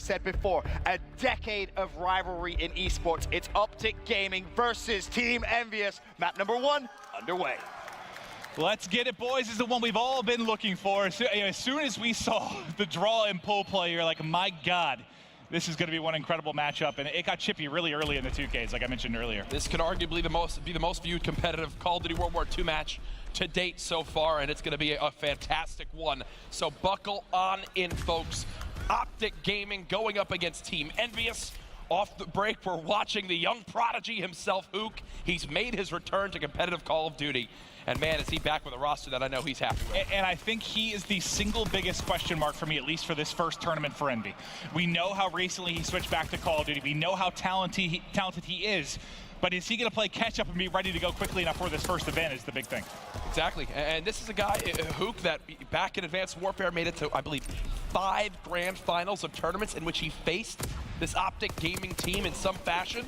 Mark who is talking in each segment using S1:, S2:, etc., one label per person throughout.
S1: said before, a decade of rivalry in esports. It's Optic Gaming versus Team EnVyUs. Map number 1 underway.
S2: Let's get it, boys. This is the one we've all been looking for. As soon as we saw the draw and pull play, you're like, my God, this is going to be one incredible matchup. And it got chippy really early in the 2Ks, like I mentioned earlier.
S3: This could arguably be the most viewed competitive Call of Duty World War II match to date so far, and it's going to be a fantastic one. So buckle on in, folks. Optic Gaming going up against Team EnVyUs. Off the break, we're watching the young prodigy himself, Hook. He's made his return to competitive Call of Duty. And man, is he back with a roster that I know he's happy with.
S2: And I think he is the single biggest question mark for me, at least for this first tournament for Envy. We know how recently he switched back to Call of Duty. We know how talented he is. But is he going to play catch up and be ready to go quickly enough for this first event is the big thing.
S3: Exactly. And this is a guy, Hook, that back in Advanced Warfare made it to, I believe, 5 grand finals of tournaments in which he faced this Optic Gaming team in some fashion.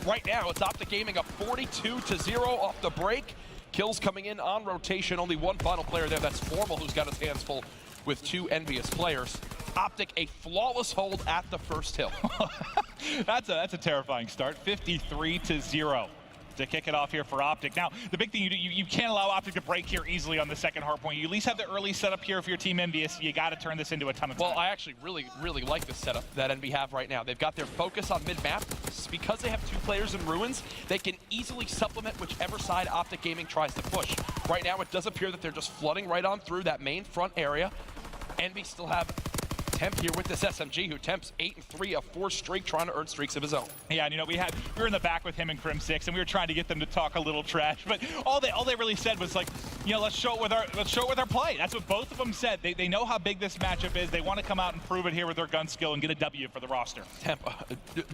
S3: Right now, it's Optic Gaming up 42-0 off the break. Kills coming in on rotation. Only one final player there. That's Formal, who's got his hands full with 2 EnVyUs players. Optic, a flawless hold at the first hill.
S2: That's a terrifying start. 53-0 to kick it off here for Optic. Now, the big thing you can't allow Optic to break here easily on the second hard point. You at least have the early setup here for your team EnVyUs. You got to turn this into a ton of time.
S3: Well, I actually really like the setup that EnVy have right now. They've got their focus on mid-map. Because they have 2 players in Ruins, they can easily supplement whichever side Optic Gaming tries to push. Right now, it does appear that they're just flooding right on through that main front area. EnVy still have Temp here with this SMG, who Temp's 8-3, a 4 streak, trying to earn streaks of his own.
S2: Yeah, and we were in the back with him and Crim6, and we were trying to get them to talk a little trash, but all they really said was like, let's show it with our play. That's what both of them said. They know how big this matchup is. They want to come out and prove it here with their gun skill and get a W for the roster.
S3: Temp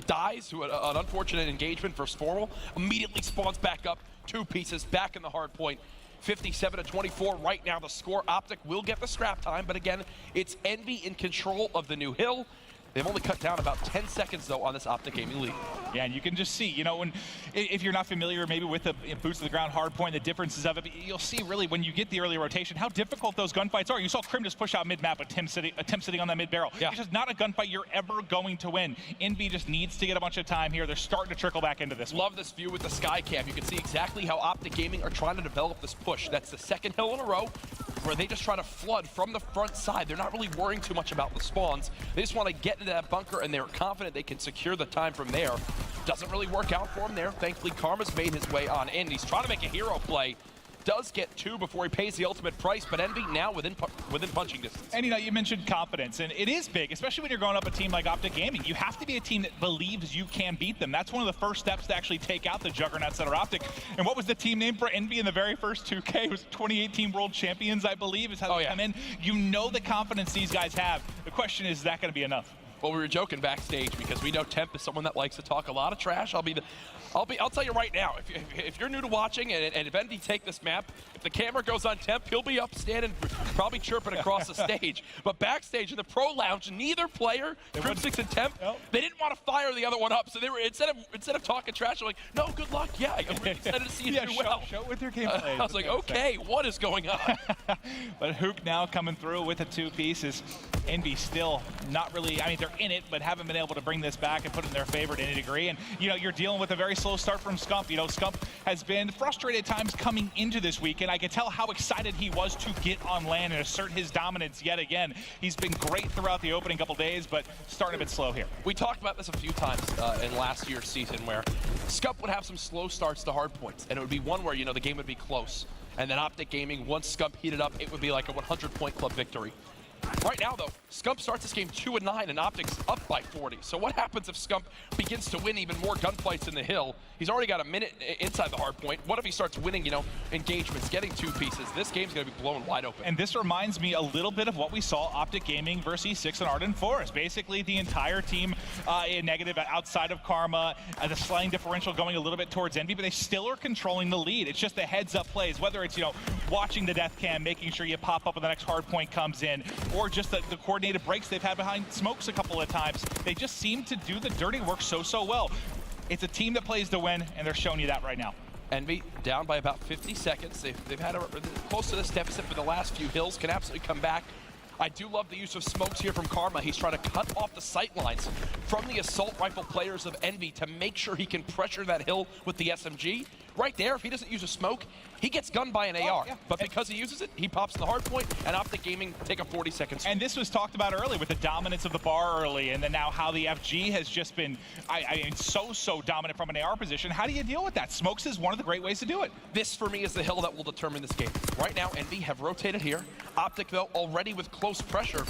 S3: dies to an unfortunate engagement versus Formal, immediately spawns back up, 2 pieces, back in the hard point. 57-24 right now the score. Optic will get the scrap time, but again, it's EnVy in control of the new hill. They've only cut down about 10 seconds, though, on this Optic Gaming lead.
S2: Yeah, and you can just see, if you're not familiar maybe with the boots to the ground hard point, the differences of it, you'll see really when you get the early rotation how difficult those gunfights are. You saw Crim just push out mid-map with Tim sitting on that mid-barrel.
S3: Yeah.
S2: It's just not a gunfight you're ever going to win. EnVy just needs to get a bunch of time here. They're starting to trickle back into this.
S3: Love this view with the sky cam. You can see exactly how Optic Gaming are trying to develop this push. That's the second hill in a row where they just try to flood from the front side. They're not really worrying too much about the spawns. They just want to get into that bunker, and they're confident they can secure the time from there. Doesn't really work out for him there. Thankfully, Karma's made his way on in. He's trying to make a hero play. Does get 2 before he pays the ultimate price, but EnVy now within punching distance.
S2: And you mentioned confidence, and it is big, especially when you're going up a team like Optic Gaming. You have to be a team that believes you can beat them. That's one of the first steps to actually take out the juggernauts that are Optic. And what was the team name for EnVy in the very first 2K? It was 2018 World Champions, I believe, is how they come in. You know the confidence these guys have. The question is that going to be enough?
S3: Well, we were joking backstage because we know Temp is someone that likes to talk a lot of trash. I'll tell you right now, if you're new to watching and if EnVy take this map, if the camera goes on Temp, he'll be up standing, probably chirping across the stage. But backstage in the pro lounge, neither player, Crim6 and Temp, they didn't want to fire the other one up. So they were instead of talking trash, they're like, no, good luck. Yeah, I'm really excited to see you do well.
S2: Show it with your gameplay.
S3: I was like, okay, what is going on?
S2: But Hook now coming through with the 2 pieces. EnVy still not really, they're in it, but haven't been able to bring this back and put it in their favor to any degree. And, you're dealing with a very slow start from Scump. Scump has been frustrated at times coming into this week, and I could tell how excited he was to get on land and assert his dominance yet again. He's been great throughout the opening couple days, but starting a bit slow here.
S3: We talked about this a few times in last year's season where Scump would have some slow starts to hard points, and it would be one where, the game would be close. And then Optic Gaming, once Scump heated up, it would be like a 100-point club victory. Right now, though, Scump starts this game 2-9, and Optic's up by 40. So what happens if Scump begins to win even more gunfights in the hill? He's already got a minute inside the hard point. What if he starts winning, engagements, getting 2 pieces? This game's going to be blown wide open.
S2: And this reminds me a little bit of what we saw Optic Gaming versus E6 and Arden Forest. Basically, the entire team in negative outside of Karma, the slaying differential going a little bit towards EnVy, but they still are controlling the lead. It's just the heads-up plays, whether it's, watching the death cam, making sure you pop up when the next hard point comes in, or just the coordinated breaks they've had behind smokes a couple of times. They just seem to do the dirty work so well. It's a team that plays to win, and they're showing you that right now.
S3: EnVy down by about 50 seconds. They've had close to this deficit for the last few hills, can absolutely come back. I do love the use of smokes here from Karma. He's trying to cut off the sight lines from the assault rifle players of Envy to make sure he can pressure that hill with the SMG. Right there, if he doesn't use a smoke, he gets gunned by an AR. Yeah. But because he uses it, he pops in the hard point, and Optic Gaming take a 40-second swing.
S2: And this was talked about early with the dominance of the bar early, and then now how the FG has just been, I mean, so dominant from an AR position. How do you deal with that? Smokes is one of the great ways to do it.
S3: This, for me, is the hill that will determine this game. Right now, Envy have rotated here. Optic, though, already with close pressure.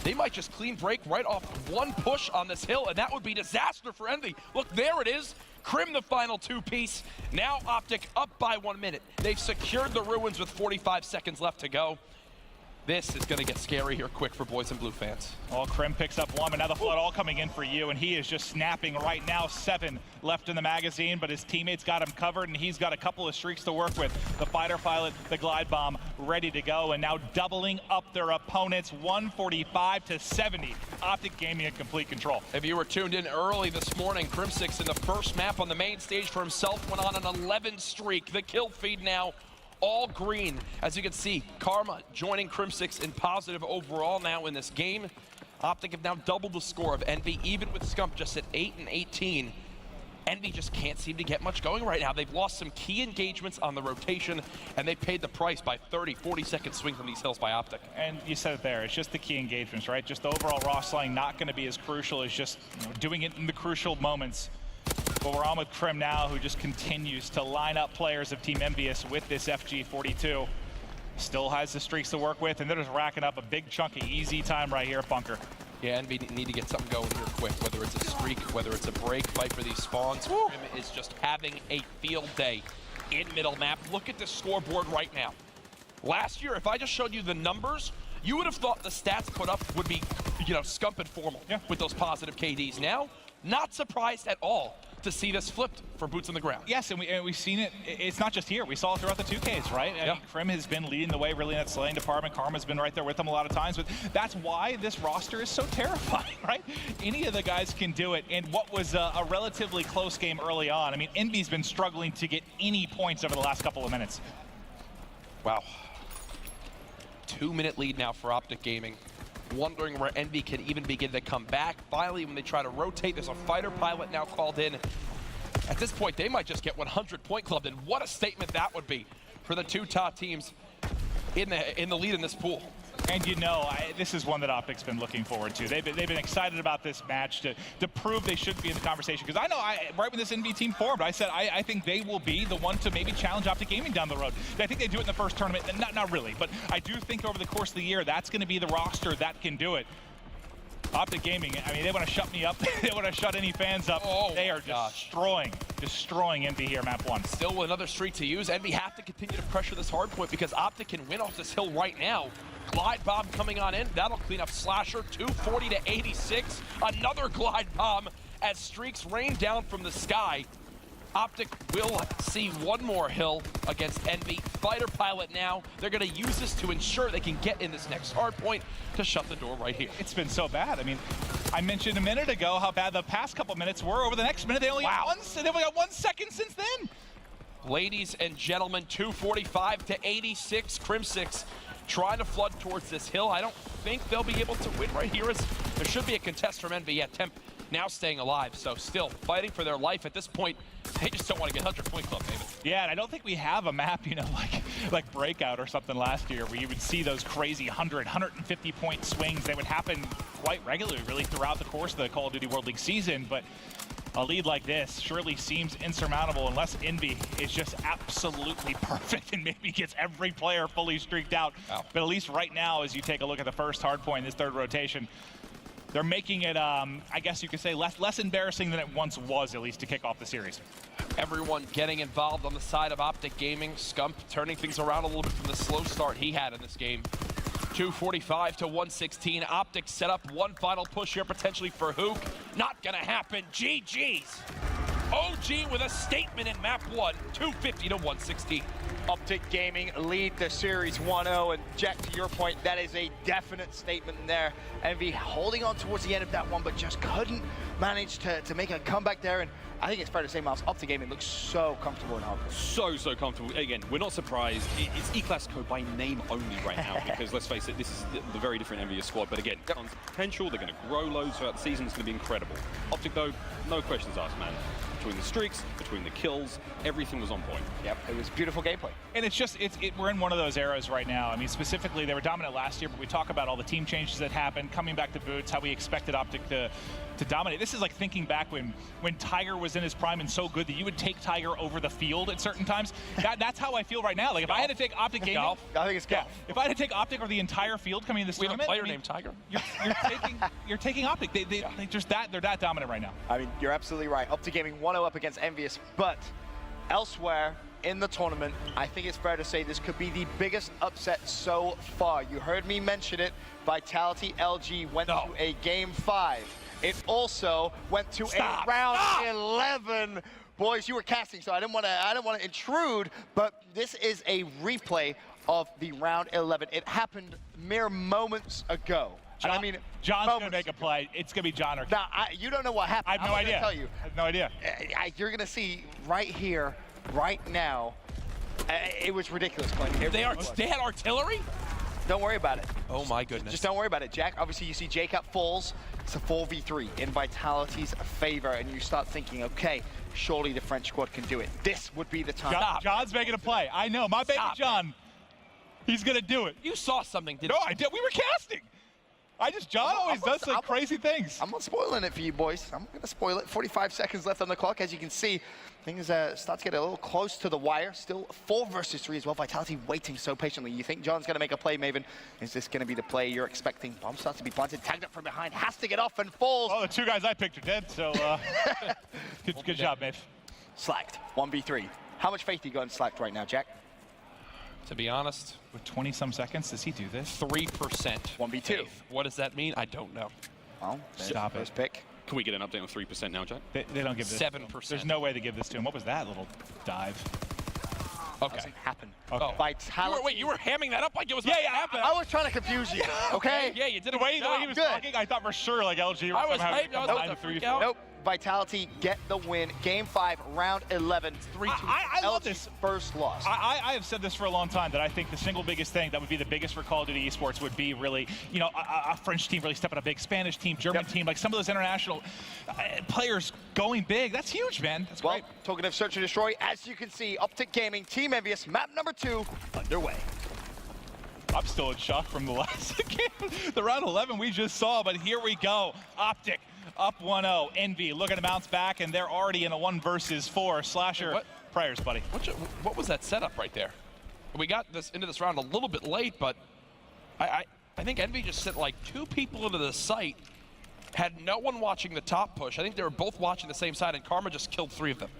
S3: They might just clean break right off one push on this hill, and that would be disaster for Envy. Look, there it is. Crim the final two-piece. Now Optic up by 1 minute. They've secured the ruins with 45 seconds left to go. This is going to get scary here quick for Boys and Blue fans.
S2: Well, Crim picks up one, but now the flood all coming in for you, and he is just snapping right now. 7 left in the magazine, but his teammates got him covered, and he's got a couple of streaks to work with. The fighter pilot, the glide bomb, ready to go, and now doubling up their opponents, 145 to 70. Optic Gaming in complete control.
S3: If you were tuned in early this morning, Crimsix in the first map on the main stage for himself went on an 11 streak. The kill feed now all green. As you can see, Karma joining Crimsix in positive overall now in this game. Optic have now doubled the score of Envy, even with Scump just at 8 and 18. Envy just can't seem to get much going right now. They've lost some key engagements on the rotation, and they paid the price by 30, 40-second swings on these hills by Optic.
S2: And you said it there, it's just the key engagements, right? Just the overall raw slaying not going to be as crucial as just doing it in the crucial moments. But we're on with Crim now, who just continues to line up players of Team EnVyUs with this FG42. Still has the streaks to work with, and they're just racking up a big chunk of easy time right here at Bunker.
S3: Yeah, Envy need to get something going here quick, whether it's a streak, whether it's a break, fight for these spawns. Crim is just having a field day in middle map. Look at the scoreboard right now. Last year, if I just showed you the numbers, you would have thought the stats put up would be, Scump and formal with those positive KDs. Now, not surprised at all to see this flipped for boots on the ground.
S2: Yes, and we've seen it. It's not just here. We saw it throughout the 2Ks, right? I mean, Crim has been leading the way really in that slaying department. Karma's been right there with them a lot of times, but that's why this roster is so terrifying, right? Any of the guys can do it, and what was a relatively close game early on. I mean, Envy's been struggling to get any points over the last couple of minutes.
S3: Wow. 2-minute lead now for Optic Gaming. Wondering where Envy can even begin to come back. Finally, when they try to rotate, there's a fighter pilot now called in. At this point, they might just get 100 point clubbed, and what a statement that would be for the two top teams in the lead in this pool.
S2: And this is one that Optic's been looking forward to. They've been excited about this match to prove they should be in the conversation. Because I know, right when this Envy team formed, I said I think they will be the one to maybe challenge Optic Gaming down the road. I think they do it in the first tournament, not really, but I do think over the course of the year, that's going to be the roster that can do it. Optic Gaming, I mean, they want to shut me up. They want to shut any fans up. They are destroying Envy here, map 1.
S3: Still another streak to use. Envy have to continue to pressure this hard point because Optic can win off this hill right now. Glide bomb coming on in. That'll clean up Slasher. 240 to 86. Another glide bomb as streaks rain down from the sky. Optic will see one more hill against Envy. Fighter pilot now. They're going to use this to ensure they can get in this next hard point to shut the door right here.
S2: It's been so bad. I mean, I mentioned a minute ago how bad the past couple minutes were. Over the next minute, they only got 1 second since then.
S3: Ladies and gentlemen, 245 to 86. Crimsix trying to flood towards this hill. I don't think they'll be able to win right here, as there should be a contest from Envy. Yeah, Temp now staying alive, so still fighting for their life at this point. They just don't want to get 100 point club, David.
S2: Yeah, and I don't think we have a map, like Breakout or something last year, where you would see those crazy 100, 150 point swings that would happen quite regularly, really, throughout the course of the Call of Duty World League season. But a lead like this surely seems insurmountable unless Envy is just absolutely perfect and maybe gets every player fully streaked out. Wow. But at least right now, as you take a look at the first hard point in this third rotation, they're making it, I guess you could say, less embarrassing than it once was, at least, to kick off the series.
S3: Everyone getting involved on the side of Optic Gaming. Scump turning things around a little bit from the slow start he had in this game. 245 to 116. Optic set up one final push here potentially for Hook. Not gonna happen. GG's. OG with a statement in map 1, 250 to 116.
S1: Optic Gaming lead the series 1-0, and Jack, to your point, that is a definite statement in there. Envy holding on towards the end of that one, but just couldn't manage to make a comeback there. And I think it's fair to say, Miles, Optic Gaming looks so comfortable in hardcore.
S4: So comfortable. Again, we're not surprised. It's eClcasico by name only right now, because let's face it, this is the very different EnVyUs squad. But again, tons of potential. They're going to grow loads throughout the season. It's going to be incredible. Optic, though, no questions asked, man. Between the streaks, between the kills, everything was on point.
S1: Yep, it was beautiful gameplay.
S2: And it's just, we're in one of those eras right now. I mean, specifically, they were dominant last year, but we talk about all the team changes that happened, coming back to Boots, how we expected Optic to dominate. This is like thinking back when Tiger was in his prime and so good that you would take Tiger over the field at certain times. That's how I feel right now. Like if I had to take Optic Gaming,
S3: Golf.
S1: I think it's golf.
S2: Yeah, if I had to take Optic or the entire field coming in this tournament,
S3: We have a player named Tiger.
S2: You're taking Optic. They're that dominant right now.
S1: I mean, you're absolutely right. Optic Gaming 1-0 up against EnVyUs, but elsewhere in the tournament, I think it's fair to say this could be the biggest upset so far. You heard me mention it. Vitality LG went to a Game 5. It also went to a round 11. Boys, you were casting, so I didn't want to intrude, but this is a replay of the round 11. It happened mere moments ago.
S2: John,
S1: I mean,
S2: John's going to make a play. It's going to be John or
S1: now, you don't know what happened.
S2: I have no idea.
S1: Tell you.
S2: I have no idea.
S1: You're going to see right here, right now. It was ridiculous, Clint.
S3: They had artillery?
S1: Don't worry about it.
S3: Oh my goodness.
S1: Just don't worry about it, Jack. Obviously, you see Jacob falls. It's a 4v3 in Vitality's favor, and you start thinking, okay, surely the French squad can do it. This would be the time.
S2: John's making a play. I know. My baby John. He's going to do it.
S3: You saw something, didn't
S2: No,
S3: you?
S2: I did. We were casting. John always does like crazy things.
S1: I'm not spoiling it for you, boys. I'm going to spoil it. 45 seconds left on the clock. As you can see, things start to get a little close to the wire. Still 4 versus 3 as well. Vitality waiting so patiently. You think John's going to make a play, Maven? Is this going to be the play you're expecting? Bomb starts to be planted, tagged up from behind, has to get off and falls.
S2: Oh, the 2 guys I picked are dead, so good job, Maeve.
S1: Slacked, 1v3. How much faith do you got in Slacked right now, Jack?
S3: To be honest,
S2: with 20-some seconds, does he do this?
S3: 3%.
S1: 1v2.
S3: What does that mean? I don't know.
S1: Well,
S2: stop
S1: first pick.
S4: Can we get an update on 3% now, Jack?
S2: They don't give this.
S3: 7%.
S2: There's no way to give this to him. What was that little dive?
S3: Okay.
S1: Doesn't happen.
S2: Okay.
S3: Oh.
S1: Vitality.
S3: You were hamming that up like it was
S1: I was trying to confuse you. Okay.
S3: Yeah, you did
S2: The way he was
S1: Good.
S2: talking, I thought for sure like LG
S3: I was
S2: somehow
S3: hyped. I was
S2: combined
S3: about to
S2: the 3
S3: freak out.
S1: Nope. Vitality get the win. Game 5, round 11. 3-2.
S2: I love this.
S1: First loss.
S2: I have said this for a long time that I think the single biggest thing that would be the biggest for Call of Duty esports would be really, a French team really stepping up big, Spanish team, German team, like some of those international players going big. That's huge, man. That's great.
S1: Talking of Search and Destroy, as you can see, Optic Gaming, Team EnVyUs, map number 2, underway.
S2: I'm still in shock from the last game, the round 11 we just saw, but here we go. Optic up 1-0. Envy looking to bounce back, and they're already in a 1 versus 4. Slasher, prayers, buddy.
S3: What was that setup right there? We got into this round a little bit late, but I think Envy just sent like 2 people into the site, had no one watching the top push. I think they were both watching the same side, and Karma just killed 3 of them.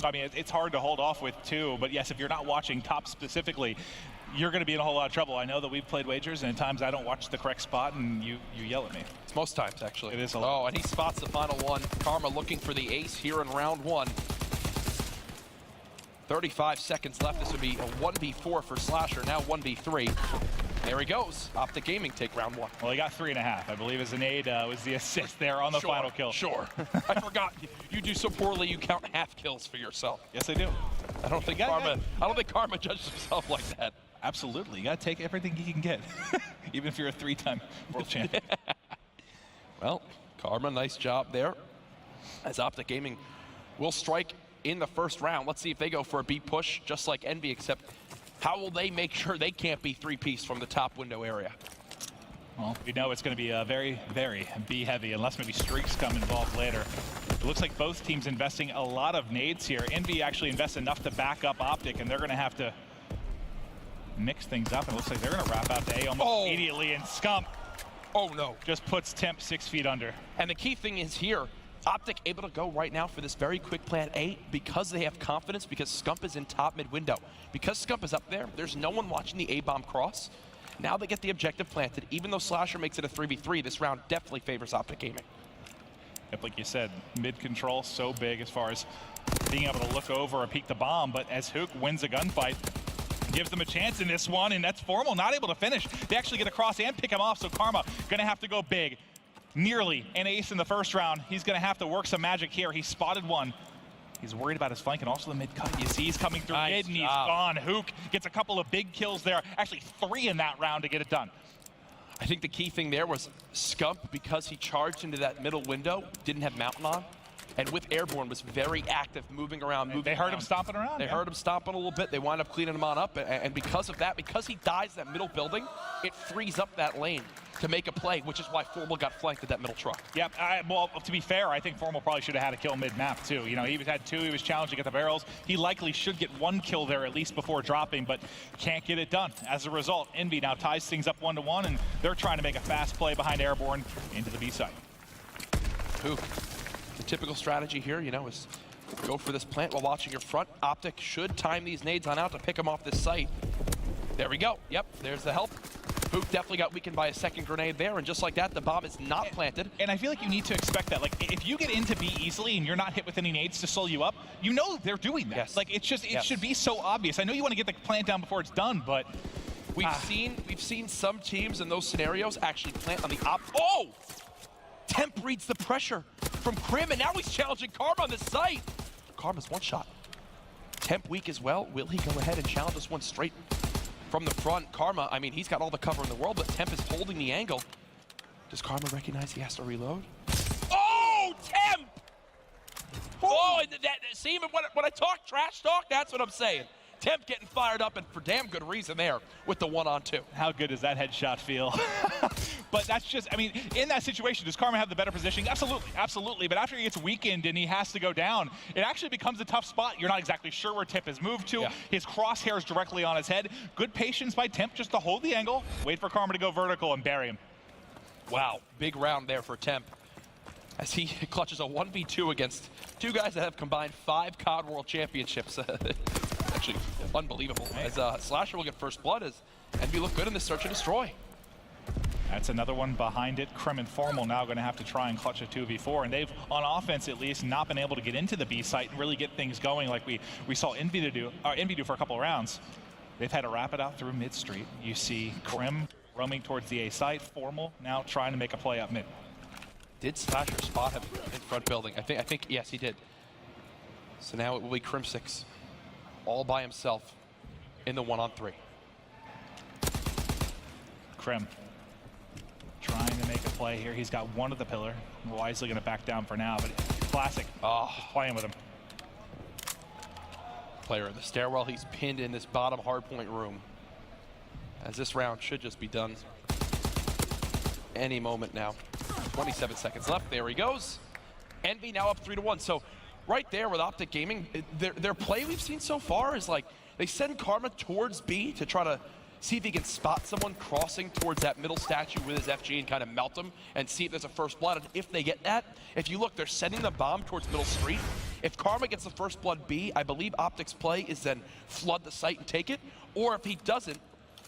S2: I mean, it's hard to hold off with 2, but yes, if you're not watching top specifically, you're going to be in a whole lot of trouble. I know that we've played wagers, and at times I don't watch the correct spot, and you yell at me.
S3: It's most times, actually.
S2: It is a lot.
S3: Oh, and he spots the final one. Karma looking for the ace here in round 1. 35 seconds left. This would be a 1v4 for Slasher, now 1v3. There he goes. Optic Gaming take round 1.
S2: Well, he got 3.5. I believe his nade was the assist there on the final kill.
S3: Sure. I forgot. You do so poorly, you count half kills for yourself.
S2: Yes, I do.
S3: I don't think Karma judges himself like that.
S2: Absolutely. You got to take everything you can get, even if you're a 3-time world champion.
S3: Well, Karma, nice job there. As Optic Gaming will strike in the first round. Let's see if they go for a B push, just like Envy, except how will they make sure they can't be 3-piece from the top window area?
S2: Well, we know it's going to be very, very B-heavy, unless maybe streaks come involved later. It looks like both teams investing a lot of nades here. Envy actually invests enough to back up Optic, and they're going to have to mix things up. And it looks like they're going to wrap out the A almost immediately, and Scump just puts Temp 6 feet under.
S3: And the key thing is here, Optic able to go right now for this very quick plan A because they have confidence, because Scump is in top mid window. Because Scump is up there, there's no one watching the A-bomb cross. Now they get the objective planted. Even though Slasher makes it a 3v3, this round definitely favors Optic Gaming.
S2: Yep, like you said, mid control so big as far as being able to look over and peek the bomb, but as Hook wins a gunfight, gives them a chance in this one, and that's Formal not able to finish. They actually get across and pick him off, so Karma gonna have to go big. Nearly an ace in the first round. He's gonna have to work some magic here. He spotted one. He's worried about his flank and also the mid cut. You see he's coming through mid and he's gone. Hook gets a couple of big kills there. Actually 3 in that round to get it done.
S3: I think the key thing there was Scump, because he charged into that middle window, didn't have Mountain on, and with Airborne was very active, moving around,
S2: They heard him stomping around.
S3: They heard him stomping a little bit. They wind up cleaning him on up, and because of that, because he dies that middle building, it frees up that lane to make a play, which is why Formal got flanked at that middle truck.
S2: Yep, well, to be fair, I think Formal probably should have had a kill mid-map too. You know, he had 2, he was challenged to get the barrels. He likely should get 1 kill there at least before dropping, but can't get it done. As a result, Envy now ties things up 1-1, and they're trying to make a fast play behind Airborne into the B side.
S3: Hook. The typical strategy here, you know, is go for this plant while watching your front. Optic should time these nades on out to pick them off this site. There we go. Yep, there's the help. Hook definitely got weakened by a second grenade there, and just like that, the bomb is not planted.
S2: And I feel like you need to expect that. Like, if you get into B easily and you're not hit with any nades to slow you up, you know they're doing that.
S3: Yes.
S2: Like, it's just, it should be so obvious. I know you want to get the plant down before it's done, but
S3: we've seen some teams in those scenarios actually plant on the Oh! Temp reads the pressure from Krim, and now he's challenging Karma on the site. Karma's one shot. Temp weak as well. Will he go ahead and challenge this one straight from the front? Karma, I mean, he's got all the cover in the world, but Temp is holding the angle. Does Karma recognize he has to reload? Oh, Temp! Oh, and see, even when I talk trash talk, that's what I'm saying. Temp getting fired up, and for damn good reason there with the 1-on-2.
S2: How good does that headshot feel? But that's just, I mean, in that situation, does Karma have the better positioning? Absolutely, absolutely. But after he gets weakened and he has to go down, it actually becomes a tough spot. You're not exactly sure where Temp has moved to. Yeah. His crosshair's directly on his head. Good patience by Temp just to hold the angle, wait for Karma to go vertical and bury him.
S3: Wow, big round there for Temp, as he clutches a 1v2 against 2 guys that have combined 5 COD World Championships. Actually unbelievable. As Slasher will get first blood, as EnVy look good in this search and destroy.
S2: That's another one behind it. Krim and Formal now going to have to try and clutch a 2v4, and they've, on offense at least, not been able to get into the B site and really get things going like we saw EnVy do for a couple of rounds. They've had to wrap it out through mid street. You see Krim roaming towards the A site. Formal now trying to make a play up mid.
S3: Did Slasher spot him in front building? I think yes, he did. So now it will be Crimsix all by himself in the 1-on-3.
S2: Krim trying to make a play here. He's got one of the pillar. Wisely going to back down for now, but Classic just playing with him.
S3: Player in the stairwell. He's pinned in this bottom hardpoint room, as this round should just be done any moment now. 27 seconds left. There he goes. EnVy now up 3-1. So right there with Optic Gaming, their play we've seen so far is like they send Karma towards B to try to see if he can spot someone crossing towards that middle statue with his FG and kind of melt them and see if there's a first blood. And if they get that, if you look, they're sending the bomb towards middle street. If Karma gets the first blood B, I believe Optic's play is then flood the site and take it. Or if he doesn't,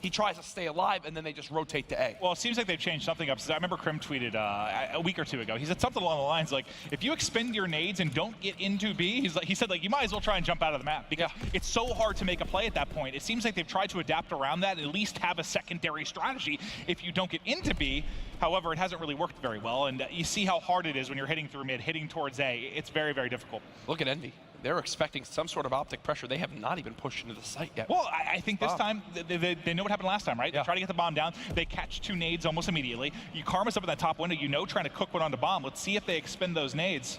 S3: he tries to stay alive, and then they just rotate to A.
S2: Well, it seems like they've changed something up. I remember Krim tweeted a week or 2 ago. He said something along the lines like, if you expend your nades and don't get into B, he said, like, you might as well try and jump out of the map because it's so hard to make a play at that point. It seems like they've tried to adapt around that and at least have a secondary strategy if you don't get into B. However, it hasn't really worked very well, and you see how hard it is when you're hitting through mid, hitting towards A. It's very, very difficult.
S3: Look at EnVy. They're expecting some sort of Optic pressure. They have not even pushed into the site yet.
S2: Well, I think this time, they know what happened last time, right?
S3: Yeah.
S2: They try to get the bomb down. They catch 2 nades almost immediately. Karma's up in that top window, trying to cook one on the bomb. Let's see if they expend those nades.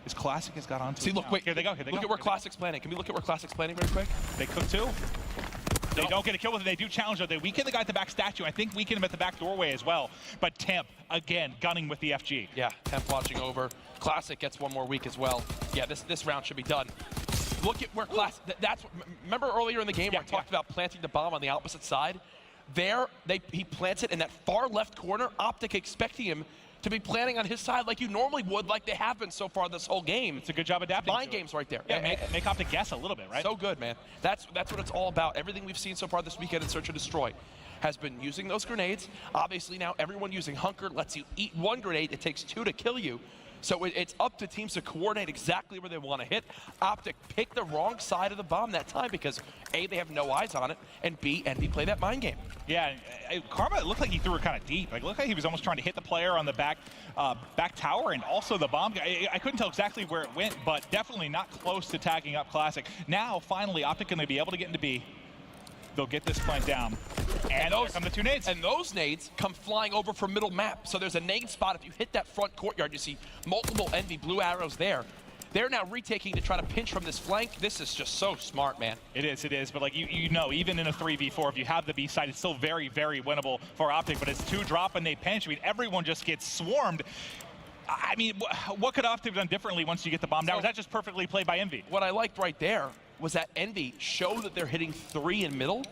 S2: His Classic has got onto it.
S3: See, look,
S2: now.
S3: wait.
S2: Here they go.
S3: Look at where Classic's planning. Can we look at where Classic's planning very quick?
S2: They cook 2. They don't get a kill with it. They do challenge it. They weaken the guy at the back statue. I think weaken him at the back doorway as well. But Temp, again, gunning with the FG.
S3: Yeah, Temp watching over. Classic gets one more week as well. Yeah, this round should be done. Look at where Classic, remember earlier in the game where I talked about planting the bomb on the opposite side? There, he plants it in that far left corner, Optic expecting him to be planning on his side like you normally would, like they have been so far this whole game.
S2: It's a good job adapting.
S3: Mind games right there.
S2: Yeah, make Optic guess a little bit, right?
S3: So good, man. That's what it's all about. Everything we've seen so far this weekend in Search and Destroy has been using those grenades. Obviously now everyone using Hunker lets you eat 1 grenade. It takes 2 to kill you. So it's up to teams to coordinate exactly where they want to hit. Optic picked the wrong side of the bomb that time because A, they have no eyes on it, and B, EnVy play that mind game.
S2: Yeah, Karma looked like he threw it kind of deep. Like, looked like he was almost trying to hit the player on the back tower and also the bomb. I couldn't tell exactly where it went, but definitely not close to tagging up Classic. Now, finally, Optic going to be able to get into B. They'll get this plant down. And those come the 2 nades.
S3: And those nades come flying over from middle map. So there's a nade spot. If you hit that front courtyard, you see multiple EnVy blue arrows there. They're now retaking to try to pinch from this flank. This is just so smart, man.
S2: It is. But like you know, even in a 3v4, if you have the B side, it's still very, very winnable for Optic. But it's 2 drop and they pinch. I mean, everyone just gets swarmed. I mean, what could Optic have done differently once you get the bomb down? Was that just perfectly played by EnVy?
S3: What I liked right there was that EnVy showed that they're hitting 3 in middle,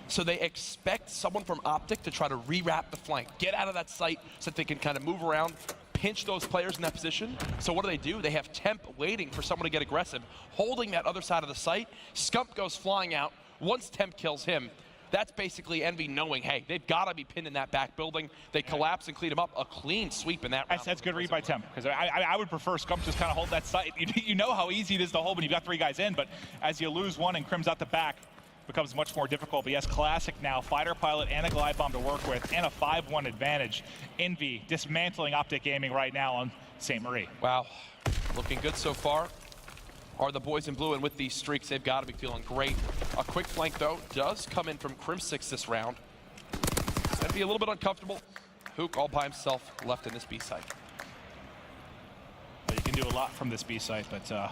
S3: so they expect someone from Optic to try to rewrap the flank, get out of that site so that they can kind of move around, pinch those players in that position. So what do? They have Temp waiting for someone to get aggressive, holding that other side of the site. Scump goes flying out. Once Temp kills him, that's basically EnVy knowing, hey, they've got to be pinned in that back building. They collapse and clean him up. A clean sweep in that round.
S2: That's good read by Temp, because I would prefer Scump just kind of hold that site. You know how easy it is to hold when you've got 3 guys in, but as you lose one and Crim's out the back, it becomes much more difficult. But yes, Classic now, fighter pilot and a glide bomb to work with, and a 5-1 advantage. EnVy dismantling Optic Gaming right now on St. Marie.
S3: Wow, looking good so far. Are the boys in blue, and with these streaks, they've got to be feeling great. A quick flank, though, does come in from Crim6 this round. That'd be a little bit uncomfortable. Hook all by himself left in this B site.
S2: Well, you can do a lot from this B site, but a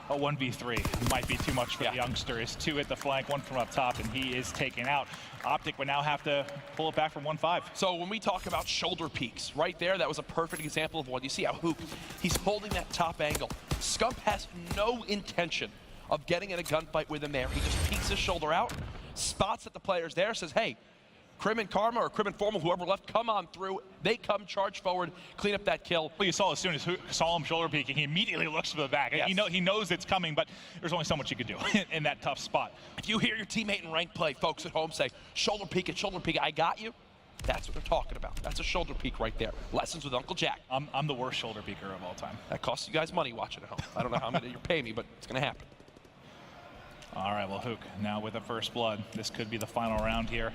S2: 1v3 might be too much for the youngster. Is 2 at the flank, 1 from up top, and he is taken out. Optic would now have to pull it back from 1-5.
S3: So when we talk about shoulder peaks, right there, that was a perfect example of one. You see how Hook, he's holding that top angle. Scump has no intention of getting in a gunfight with him there. He just peeks his shoulder out, spots that the player's there, says, hey, Crim and Karma or Crim and Formal, whoever left, come on through. They come, charge forward, clean up that kill.
S2: Well, you saw as soon as Hook saw him shoulder peeking, he immediately looks to the back.
S3: Yes.
S2: He knows it's coming, but there's only so much you can do in that tough spot.
S3: If you hear your teammate in ranked play, folks at home say, shoulder peek it, I got you. That's what they're talking about. That's a shoulder peek right there. Lessons with Uncle Jack.
S2: I'm the worst shoulder peeker of all time.
S3: That costs you guys money watching at home. I don't know how many you pay me, but it's going to happen.
S2: All right, well, Hook now with the first blood. This could be the final round here.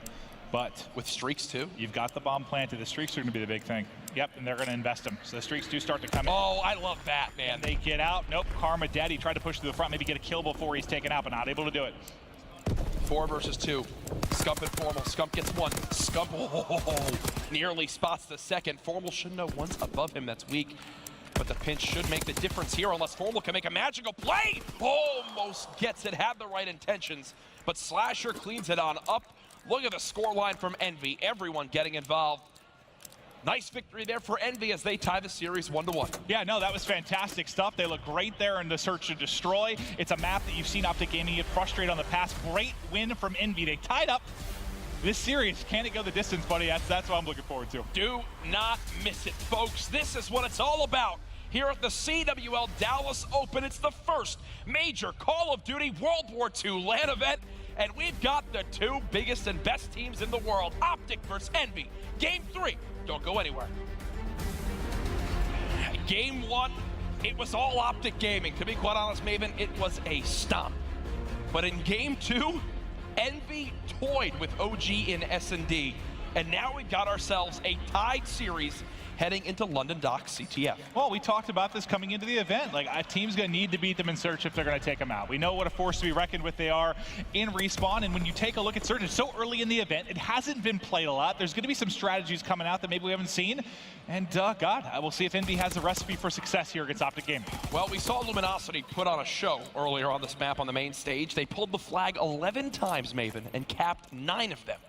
S2: But
S3: with streaks too,
S2: you've got the bomb planted. The streaks are going to be the big thing. Yep, and they're going to invest them. So the streaks do start to come in.
S3: Oh, I love that, man.
S2: And they get out. Nope, Karma dead. He tried to push to the front, maybe get a kill before he's taken out, but not able to do it.
S3: 4 versus 2. Scump and Formal. Scump gets 1. Scump nearly spots the second. Formal should know one's above him. That's weak. But the pinch should make the difference here unless Formal can make a magical play. Almost gets it. Had the right intentions. But Slasher cleans it on up. Look at the scoreline from EnVy. Everyone getting involved. Nice victory there for EnVy as they tie the series 1-1.
S2: Yeah, no, that was fantastic stuff. They look great there in the search to destroy. It's a map that you've seen Optic Gaming get frustrated on the past. Great win from EnVy. They tied up this series. Can it go the distance, buddy? That's what I'm looking forward to.
S3: Do not miss it, folks. This is what it's all about. Here at the CWL Dallas Open, it's the first major Call of Duty World War II LAN event. And we've got the 2 biggest and best teams in the world, Optic versus EnVy. Game 3, don't go anywhere. Game 1, it was all Optic Gaming. To be quite honest, Maven, it was a stomp. But in Game 2, EnVy toyed with OG in S&D. And now we've got ourselves a tied series heading into London Docks CTF.
S2: Well, we talked about this coming into the event. Like, a team's going to need to beat them in Search if they're going to take them out. We know what a force to be reckoned with they are in Respawn, and when you take a look at Search, it's so early in the event, it hasn't been played a lot. There's going to be some strategies coming out that maybe we haven't seen, and God, we'll see if EnVy has a recipe for success here against Optic Gaming.
S3: Well, we saw Luminosity put on a show earlier on this map on the main stage. They pulled the flag 11 times, Maven, and capped 9 of them.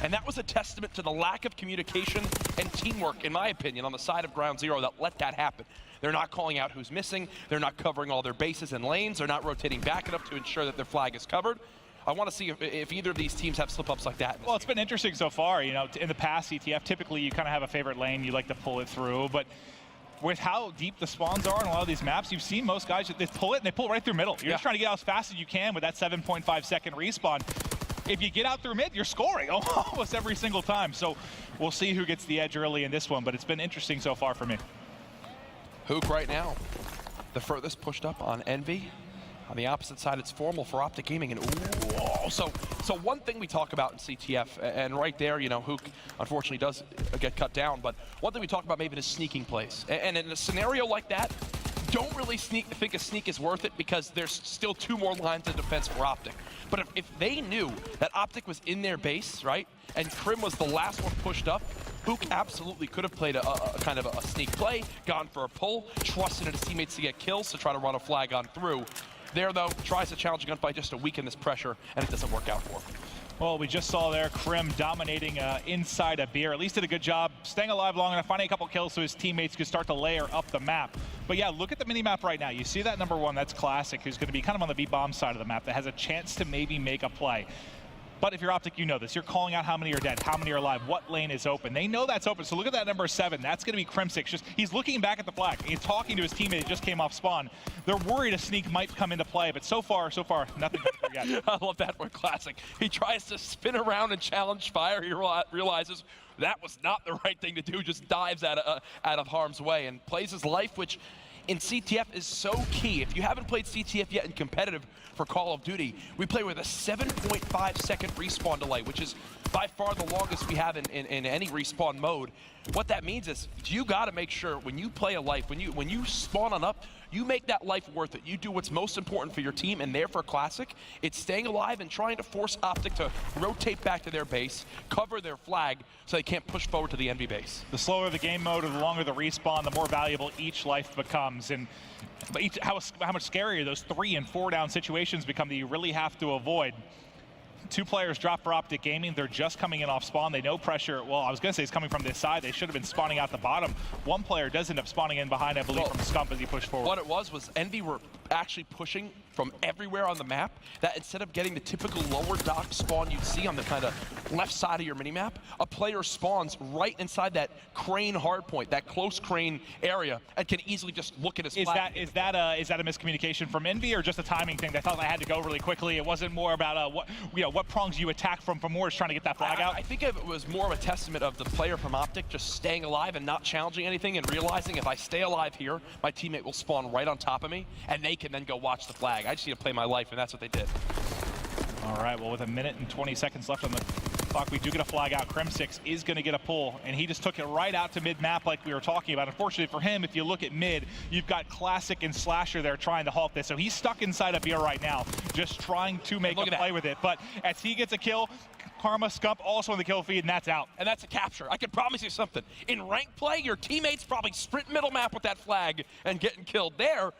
S3: And that was a testament to the lack of communication and teamwork, in my opinion, on the side of Ground Zero that let that happen. They're not calling out who's missing. They're not covering all their bases and lanes. They're not rotating back enough to ensure that their flag is covered. I want to see if either of these teams have slip-ups like that.
S2: Well, it's been interesting so far. You know, in the past, CTF, typically you kind of have a favorite lane. You like to pull it through. But with how deep the spawns are on a lot of these maps, you've seen most guys, they pull it and they pull right through middle. You're just trying to get out as fast as you can with that 7.5 second respawn. If you get out through mid, you're scoring almost every single time. So we'll see who gets the edge early in this one, but it's been interesting so far for me.
S3: Hook right now, the furthest pushed up on Envy. On the opposite side, it's Formal for Optic Gaming, and ooh, so one thing we talk about in CTF, and right there, you know, Hook unfortunately does get cut down, but one thing we talk about maybe is sneaking plays. And in a scenario like that, don't really think a sneak is worth it because there's still 2 more lines of defense for Optic. But if they knew that Optic was in their base, right, and Crim was the last one pushed up, Hook absolutely could have played a kind of a sneak play, gone for a pull, trusted his teammates to get kills to try to run a flag on through. There, though, tries to challenge a gunfight just to weaken this pressure, and it doesn't work out for him.
S2: Well, we just saw there Crim dominating inside a beer. At least did a good job staying alive long enough, finding a couple kills so his teammates could start to layer up the map. But yeah, look at the mini-map right now. You see that number 1, that's Classic, who's going to be kind of on the B-bomb side of the map that has a chance to maybe make a play. But if you're Optic, you know this. You're calling out how many are dead, how many are alive, what lane is open. They know that's open, so look at that number 7. That's going to be Crimsix. Just he's looking back at the flag. He's talking to his teammate that just came off spawn. They're worried a sneak might come into play, but so far, nothing yet.
S3: I love that one, Classic. He tries to spin around and challenge fire. He realizes that was not the right thing to do, just dives out of harm's way and plays his life, which in CTF is so key. If you haven't played CTF yet in competitive for Call of Duty, we play with a 7.5 second respawn delay, which is by far the longest we have in any respawn mode. What that means is you got to make sure when you play a life, when you spawn on up, you make that life worth it. You do what's most important for your team, and there for Classic, it's staying alive and trying to force Optic to rotate back to their base, cover their flag, so they can't push forward to the Envy base.
S2: The slower the game mode or the longer the respawn, the more valuable each life becomes. And how much scarier those 3 and 4 down situations become that you really have to avoid. 2 players drop for Optic Gaming. They're just coming in off spawn. They know pressure. Well, I was going to say it's coming from this side. They should have been spawning out the bottom. One player does end up spawning in behind, I believe, from Scump as he pushed forward.
S3: What it was Envy were actually pushing from everywhere on the map, that instead of getting the typical lower dock spawn you'd see on the kind of left side of your minimap, a player spawns right inside that crane hardpoint, that close crane area, and can easily just look at his flag.
S2: Is that a miscommunication from Envy or just a timing thing? They thought they had to go really quickly. It wasn't more about what prongs you attack from more is trying to get that flag out?
S3: I think it was more of a testament of the player from Optic just staying alive and not challenging anything and realizing if I stay alive here, my teammate will spawn right on top of me, and they can then go watch the flag. I just need to play my life, and that's what they did.
S2: All right, well, with 1 minute and 20 seconds left on the clock, we do get a flag out. Crimsix is going to get a pull, and he just took it right out to mid-map like we were talking about. Unfortunately for him, if you look at mid, you've got Classic and Slasher there trying to halt this. So he's stuck inside a beer right now, just trying to make a play with it. But as he gets a kill, Karma, Scump also in the kill feed, and that's out.
S3: And that's a capture. I can promise you something. In ranked play, your teammates probably sprint middle map with that flag and getting killed. There,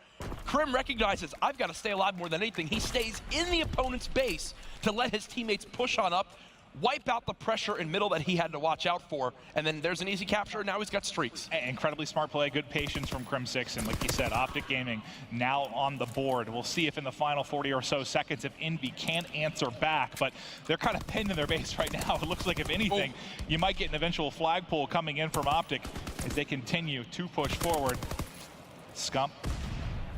S3: Crim recognizes, I've got to stay alive more than anything. He stays in the opponent's base to let his teammates push on up, wipe out the pressure in middle that he had to watch out for, and then there's an easy capture. Now he's got streaks.
S2: Incredibly smart play, good patience from Crimsix, and like you said, Optic Gaming now on the board. We'll see if in the final 40 or so seconds if Envy can answer back, but they're kind of pinned in their base right now. It looks like if anything, you might get an eventual flag pull coming in from Optic as they continue to push forward. Scump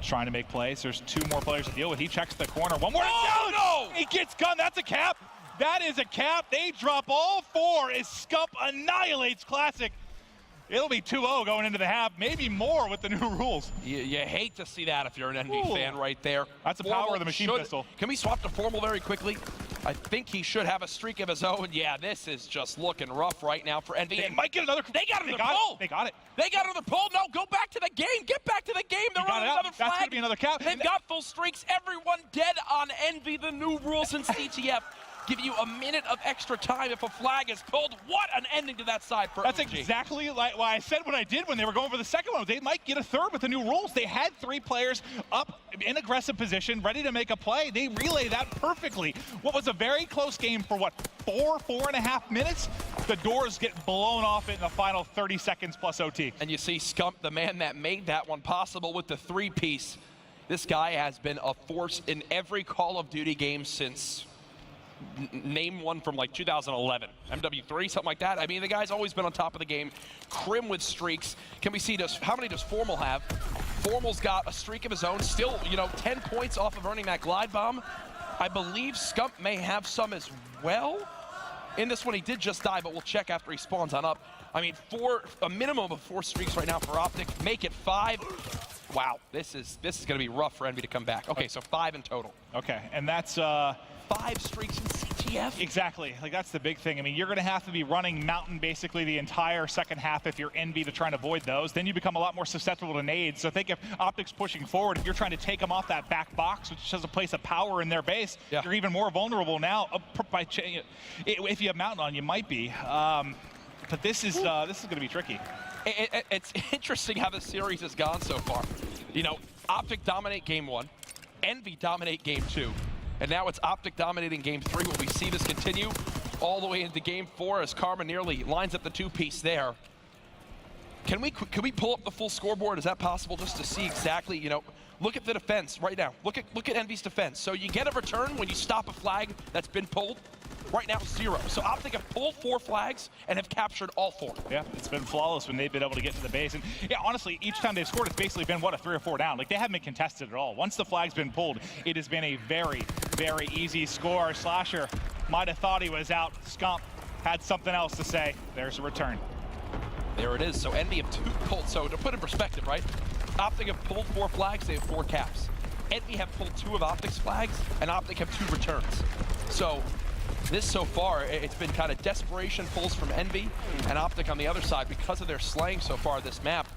S2: trying to make plays. There's 2 more players to deal with. He checks the corner. One more.
S3: Oh, no!
S2: He gets gunned. That's a cap. That is a cap. They drop all 4 as Scump annihilates Classic. It'll be 2-0 going into the half, maybe more with the new rules.
S3: You hate to see that if you're an Envy fan right there.
S2: That's the power of the machine pistol.
S3: Can we swap to Formal very quickly? I think he should have a streak of his own. Yeah, this is just looking rough right now for Envy.
S2: They might get another.
S3: They got another pull.
S2: They got it.
S3: They got another pull. No, go back to the game. Get back to the game. They're running another flag.
S2: That's going to be another cap.
S3: They've got full streaks. Everyone dead on Envy. The new rules in CTF give you a minute of extra time if a flag is pulled. What an ending to that side for
S2: That's
S3: OG.
S2: exactly like what I said what I did when they were going for the second one. They might get a third with the new rules. They had 3 players up in aggressive position, ready to make a play. They relay that perfectly. What was a very close game for what, 4.5 minutes? The doors get blown off in the final 30 seconds plus OT.
S3: And you see Scump, the man that made that one possible with the 3-piece. This guy has been a force in every Call of Duty game since name one from like 2011, MW3, something like that. I mean, the guy's always been on top of the game. Crim with streaks. Can we see how many does Formal have? Formal's got a streak of his own, still, 10 points off of earning that glide bomb. I believe Scump may have some as well. in this one, he did just die, but we'll check after he spawns on up. I mean, a minimum of 4 streaks right now for Optic. Make it 5. Wow, this is going to be rough for Envy to come back. Okay, so 5 in total.
S2: Okay, and that's
S3: 5 streaks in CTF.
S2: exactly, like that's the big thing. I mean, you're going to have to be running Mountain basically the entire second half if you're Envy to try and avoid those. Then you become a lot more susceptible to nades. So think if Optic's pushing forward, if you're trying to take them off that back box, which has a place of power in their base, you're even more vulnerable now. If you have Mountain on, you might be. But this is going to be tricky.
S3: It's interesting how the series has gone so far. You know, Optic dominate game 1, Envy dominate game 2, and now it's Optic dominating game 3. Will we see this continue all the way into game 4 as Karma nearly lines up the 2-piece there? Can we pull up the full scoreboard? Is that possible, just to see exactly, you know, look at the defense right now. Look at Envy's defense. So you get a return when you stop a flag that's been pulled. Right now, 0. So Optic have pulled 4 flags and have captured all 4.
S2: Yeah, it's been flawless when they've been able to get to the base. And yeah, honestly, each time they've scored, it's basically been, what, a 3 or 4 down. Like, they haven't been contested at all. Once the flag's been pulled, it has been a very, very easy score. Slasher might have thought he was out. Scump had something else to say. There's a return.
S3: There it is. So Envy have 2 pulled. So to put in perspective, right? Optic have pulled 4 flags. They have 4 caps. Envy have pulled 2 of Optic's flags, and Optic have 2 returns. So this so far, it's been kind of desperation pulls from Envy and Optic on the other side because of their slaying so far this map.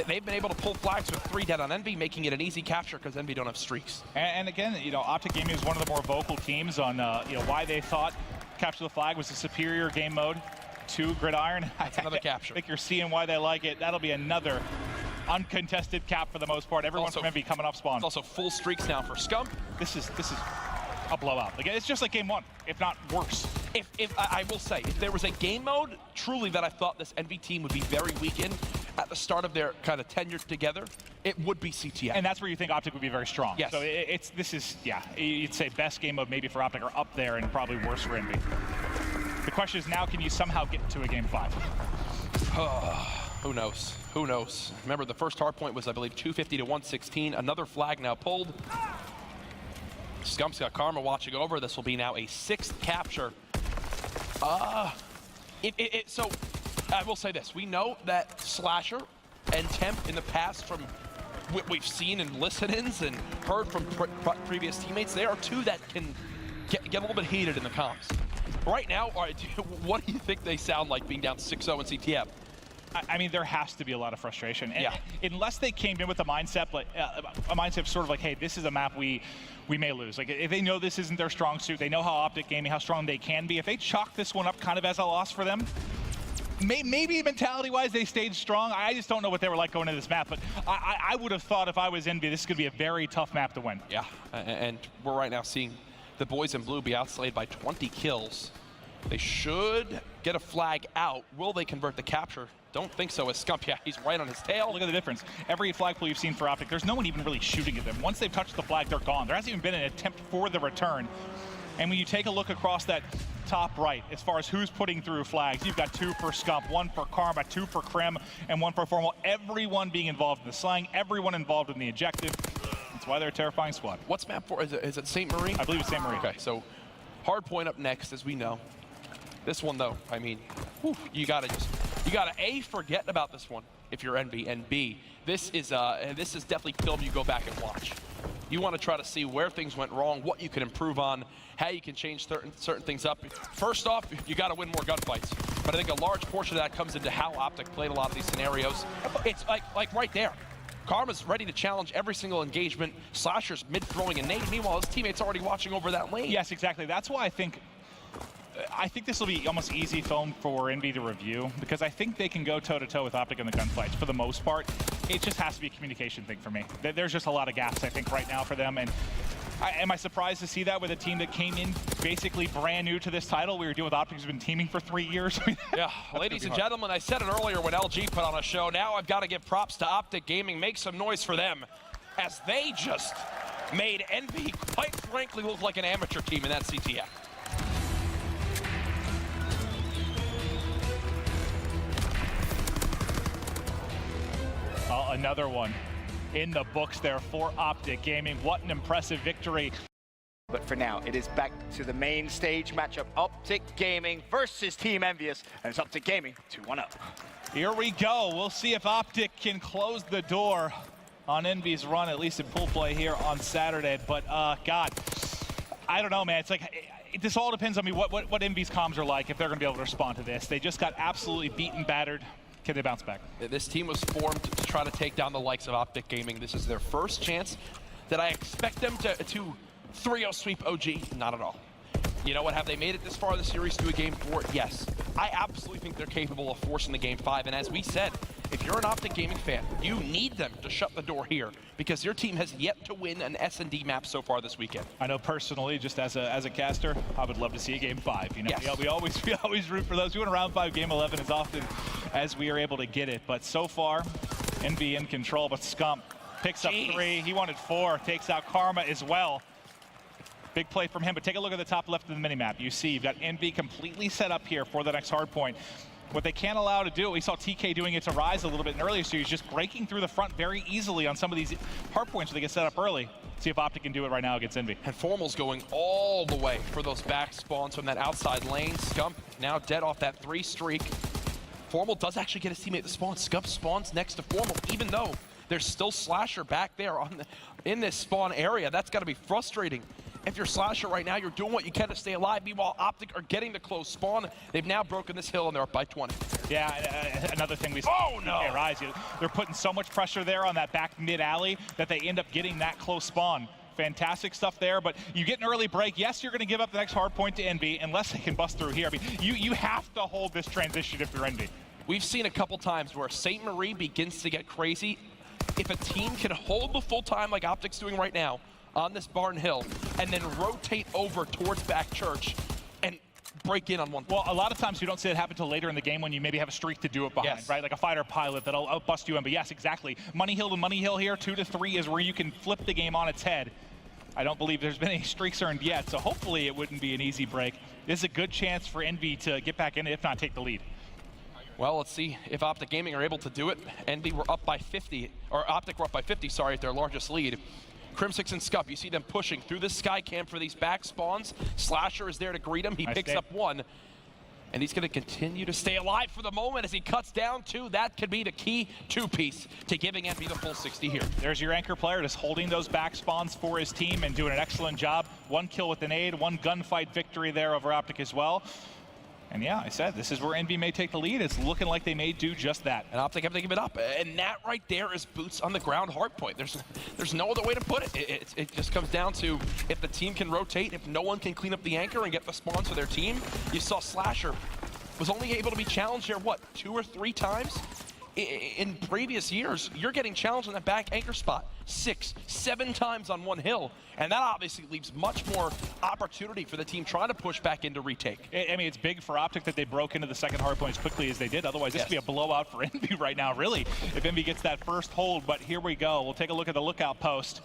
S3: They've been able to pull flags with 3 dead on Envy, making it an easy capture because Envy don't have streaks.
S2: And again, you know, Optic Gaming is one of the more vocal teams on you know, why they thought capture the flag was a superior game mode to Gridiron.
S3: That's another capture.
S2: I think you're seeing why they like it. That'll be another uncontested cap for the most part. Everyone from Envy coming off spawn.
S3: It's also full streaks now for Scump.
S2: This is a blowout. Like, it's just like game 1, if not worse.
S3: If I will say, if there was a game mode truly that I thought this Envy team would be very weak in at the start of their kind of tenure together, it would be CTF.
S2: And that's where you think Optic would be very strong.
S3: Yes.
S2: So this is, yeah, you'd say best game mode maybe for Optic, or up there, and probably worse for Envy. The question is now, can you somehow get to a game 5?
S3: Who knows? Who knows? Remember, the first hard point was, I believe, 250 to 116. Another flag now pulled. Scump's got Karma watching over. This will be now a 6th capture. So, I will say this. We know that Slasher and Temp in the past, from what we've seen in listen-ins and heard from previous teammates, they are 2 that can get a little bit heated in the comms. Right now, what do you think they sound like being down 6-0 in CTF?
S2: I mean, there has to be a lot of frustration. And unless they came in with a mindset, like a mindset sort of like, hey, this is a map we may lose. Like, if they know this isn't their strong suit, they know how Optic Gaming, how strong they can be. If they chalk this one up kind of as a loss for them, maybe mentality-wise they stayed strong. I just don't know what they were like going into this map. But I would have thought if I was Envy, this is going to be a very tough map to win.
S3: Yeah, and we're right now seeing the boys in blue be outslayed by 20 kills. They should get a flag out. Will they convert the capture? Don't think so as Scump. Yeah, he's right on his tail.
S2: Look at the difference. Every flag pull you've seen for Optic, there's no one even really shooting at them. Once they've touched the flag, they're gone. There hasn't even been an attempt for the return. And when you take a look across that top right, as far as who's putting through flags, you've got 2 for Scump, 1 for Karma, 2 for Krim, and 1 for Formal. Everyone being involved in the slaying, everyone involved in the objective. That's why they're a terrifying squad.
S3: What's map 4? Is it St. Marie?
S2: I believe it's St. Marie.
S3: Okay, so hard point up next, as we know. This one, though, I mean, you gotta A, forget about this one if you're Envy, and B, this is definitely film you go back and watch. You want to try to see where things went wrong, what you can improve on, how you can change certain things up. First off, you got to win more gunfights. But I think a large portion of that comes into how Optic played a lot of these scenarios. It's like right there. Karma's ready to challenge every single engagement. Slasher's mid-throwing a nade. Meanwhile, his teammate's already watching over that lane.
S2: Yes, exactly. That's why I think this will be almost easy film for Envy to review, because I think they can go toe-to-toe with Optic in the gunfights for the most part. It just has to be a communication thing for me. There's just a lot of gaps, I think, right now for them. And am I surprised to see that with a team that came in basically brand new to this title? We were dealing with Optic, who's been teaming for 3 years.
S3: Yeah, ladies and gentlemen, I said it earlier when LG put on a show. Now I've got to give props to Optic Gaming. Make some noise for them, as they just made Envy, quite frankly, look like an amateur team in that CTF.
S2: Another one in the books there for Optic Gaming. What an impressive victory.
S1: But for now, it is back to the main stage matchup. Optic Gaming versus Team EnVyUs, and it's Optic Gaming 2-1 up.
S2: Here we go. We'll see if Optic can close the door on EnVy's run, at least in pool play here on Saturday. But God, I don't know, man. It's like this all depends on what EnVy's comms are like, if they're going to be able to respond to this. They just got absolutely beaten, battered. Can they bounce back?
S3: This team was formed to try to take down the likes of Optic Gaming. This is their first chance that I expect them to 3-0 sweep OG. Not at all. You know what? Have they made it this far in the series to a Game 4? Yes. I absolutely think they're capable of forcing the Game 5. And as we said, if you're an Optic Gaming fan, you need them to shut the door here because your team has yet to win an S&D map so far this weekend.
S2: I know personally, just as a caster, I would love to see a Game 5. You know,
S3: yes.
S2: we always root for those. We want a round 5, Game 11 as often as we are able to get it. But so far, EnVy in control. But Scump picks up 3. He wanted 4. Takes out Karma as well. Big play from him, but take a look at the top left of the minimap. You see you've got EnVy completely set up here for the next hard point. What they can't allow to do, we saw TK doing it to Rise a little bit in earlier series, just breaking through the front very easily on some of these hard points where they get set up early. See if Optic can do it right now against EnVy.
S3: And Formal's going all the way for those back spawns from that outside lane. Scump now dead off that 3 streak. Formal does actually get his teammate to spawn. Scump spawns next to Formal, even though there's still Slasher back there in this spawn area. That's got to be frustrating. If you're Slasher right now, you're doing what you can to stay alive. Meanwhile, Optic are getting the close spawn. They've now broken this hill, and they're up by 20.
S2: Yeah, another thing we saw.
S3: Oh, no!
S2: Rise, they're putting so much pressure there on that back mid-alley that they end up getting that close spawn. Fantastic stuff there, but you get an early break. Yes, you're going to give up the next hard point to EnVy unless they can bust through here. I mean, you have to hold this transition if you're EnVy.
S3: We've seen a couple times where St. Marie begins to get crazy. If a team can hold the full time like Optic's doing right now, on this Barn Hill, and then rotate over towards back church and break in on one.
S2: Well, a lot of times you don't see it happen until later in the game when you maybe have a streak to do it behind,
S3: yes.
S2: right? Like a fighter pilot that'll outbust you in. But yes, exactly. Money Hill to Money Hill here, 2 to 3 is where you can flip the game on its head. I don't believe there's been any streaks earned yet, so hopefully it wouldn't be an easy break. This is a good chance for EnVy to get back in, if not take the lead.
S3: Well, let's see if Optic Gaming are able to do it. EnVy were up by 50, or Optic were up by 50, sorry, at their largest lead. Crimsix and Scup, you see them pushing through the sky cam for these back spawns. Slasher is there to greet him. He picks up 1. And he's going to continue to stay alive for the moment as he cuts down 2. That could be the key 2-piece to giving EnVy the full 60 here.
S2: There's your anchor player just holding those back spawns for his team and doing an excellent job. 1 kill with an aid, 1 gunfight victory there over Optic as well. And yeah, I said, this is where EnVy may take the lead. It's looking like they may do just that.
S3: And Optic have to give it up. And that right there is boots on the ground hardpoint. There's no other way to put it. It just comes down to if the team can rotate, if no one can clean up the anchor and get the spawns for their team. You saw Slasher was only able to be challenged here, what, 2 or 3 times? In previous years, you're getting challenged on that back anchor spot 6, 7 times on one hill, and that obviously leaves much more opportunity for the team trying to push back into retake.
S2: I mean, it's big for Optic that they broke into the second hard point as quickly as they did. Otherwise, this would be a blowout for EnVy right now, really, if EnVy gets that first hold. But here we go. We'll take a look at the lookout post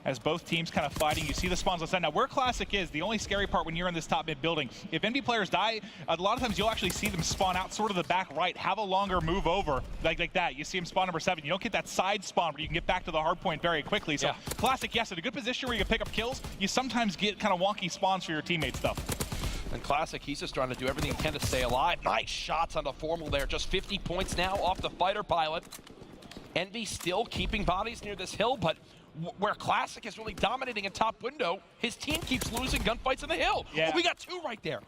S2: as both teams kind of fighting. You see the spawns on the side. Now, where Classic is, the only scary part when you're in this top mid building, if EnVy players die, a lot of times you'll actually see them spawn out sort of the back right, have a longer move over, like that. You see them spawn number 7. You don't get that side spawn where you can get back to the hard point very quickly. So Classic, yes, in a good position where you can pick up kills, you sometimes get kind of wonky spawns for your teammates, though.
S3: And Classic, he's just trying to do everything he can to stay alive. Nice shots on the Formal there. Just 50 points now off the fighter pilot. EnVy still keeping bodies near this hill, but where Classic is really dominating in top window, his team keeps losing gunfights in the hill.
S2: Yeah.
S3: Oh, we got 2 right there.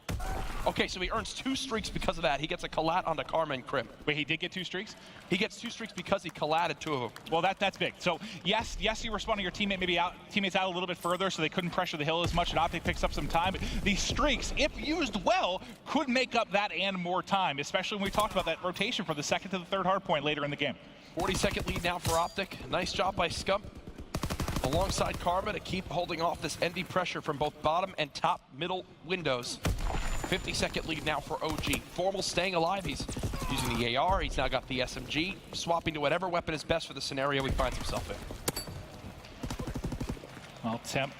S3: Okay, so he earns 2 streaks because of that. He gets a collat onto Karma and Crim.
S2: Wait, he did get 2 streaks?
S3: He gets 2 streaks because he collatted 2 of them.
S2: Well, that's big. So yes, you were spawning your teammates out a little bit further so they couldn't pressure the hill as much, and Optic picks up some time. But these streaks, if used well, could make up that and more time, especially when we talked about that rotation from the second to the third hard point later in the game.
S3: 40-second lead now for Optic. Nice job by Scump alongside Karma to keep holding off this EnVy pressure from both bottom and top middle windows. 50-second lead now for OG. Formal staying alive. He's using the AR. He's now got the SMG, swapping to whatever weapon is best for the scenario he finds himself in.
S2: Well, Temp